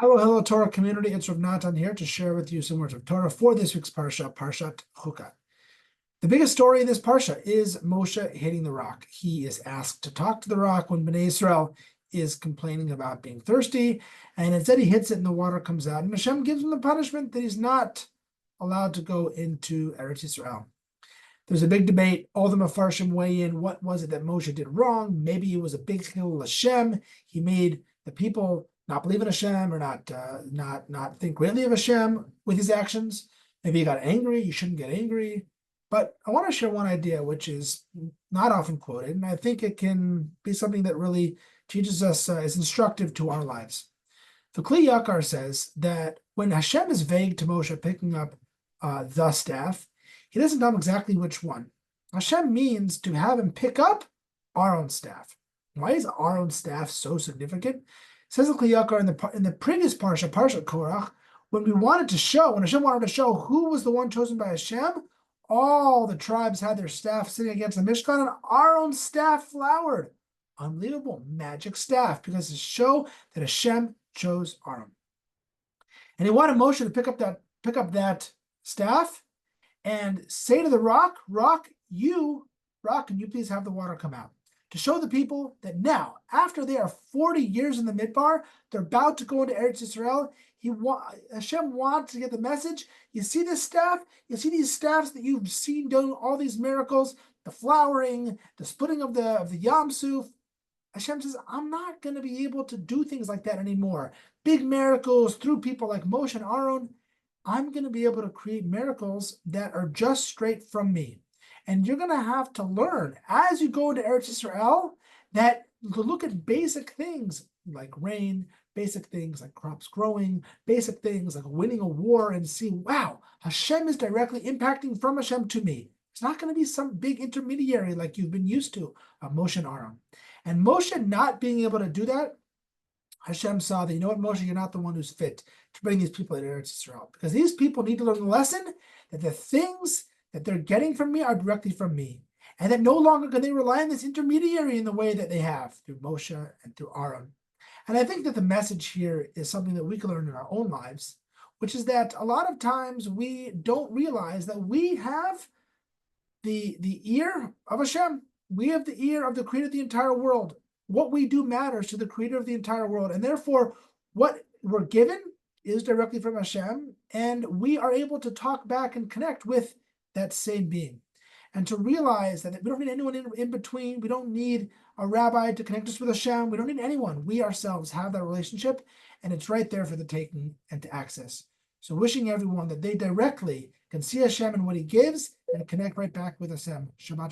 Hello, Torah community. It's Rav Natan here to share with you some words of Torah for this week's parsha, Parshat Chukat. The biggest story in this parsha is Moshe hitting the rock. He is asked to talk to the rock when Bnei Israel is complaining about being thirsty, and instead he hits it and the water comes out. And Hashem gives him the punishment that he's not allowed to go into Eretz Israel. There's a big debate. All the Mefarshim weigh in. What was it that Moshe did wrong? Maybe it was a big Hillel Hashem. He made the people not believe in Hashem or not think greatly of Hashem with his actions. Maybe he got angry. You shouldn't get angry. But I want to share one idea which is not often quoted, and I think it can be something that really teaches us, is instructive to our lives. The Kli Yakar says that when Hashem is vague to Moshe picking up the staff, he doesn't know exactly which one. Hashem means to have him pick up our own staff. Why is our own staff so significant? Says the Kli Yakar in the previous parsha, Parshat Korach, when Hashem wanted to show who was the one chosen by Hashem, all the tribes had their staff sitting against the Mishkan, and our own staff flowered. Unbelievable, magic staff, because to show that Hashem chose Aaron. And he wanted Moshe to pick up that staff and say to the rock, Rock, can you please have the water come out? To show the people that now, after they are 40 years in the Midbar, they're about to go into Eretz Israel. Hashem wants to get the message. You see this staff? You see these staffs that you've seen doing all these miracles, the flowering, the splitting of the Yam Suf. Hashem says, I'm not going to be able to do things like that anymore. Big miracles through people like Moshe and Aaron. I'm going to be able to create miracles that are just straight from me. And you're going to have to learn as you go into Eretz Israel that to look at basic things like rain, basic things like crops growing, basic things like winning a war, and see, wow, Hashem is directly impacting from Hashem to me. It's not going to be some big intermediary like you've been used to, Moshe and Aaron. And Moshe not being able to do that, Hashem saw that, you know what, Moshe, you're not the one who's fit to bring these people into Eretz Israel, because these people need to learn the lesson that the things that they're getting from me are directly from me, and that no longer can they rely on this intermediary in the way that they have through Moshe and through Aaron. And I think that the message here is something that we can learn in our own lives, which is that a lot of times we don't realize that we have the ear of Hashem. We have the ear of the creator of the entire world. What we do matters to the creator of the entire world, and therefore what we're given is directly from Hashem, and we are able to talk back and connect with that same being. And to realize that we don't need anyone in between. We don't need a rabbi to connect us with Hashem. We don't need anyone. We ourselves have that relationship, and it's right there for the taking and to access. So wishing everyone that they directly can see Hashem and what he gives and connect right back with Hashem. Shabbat Shalom.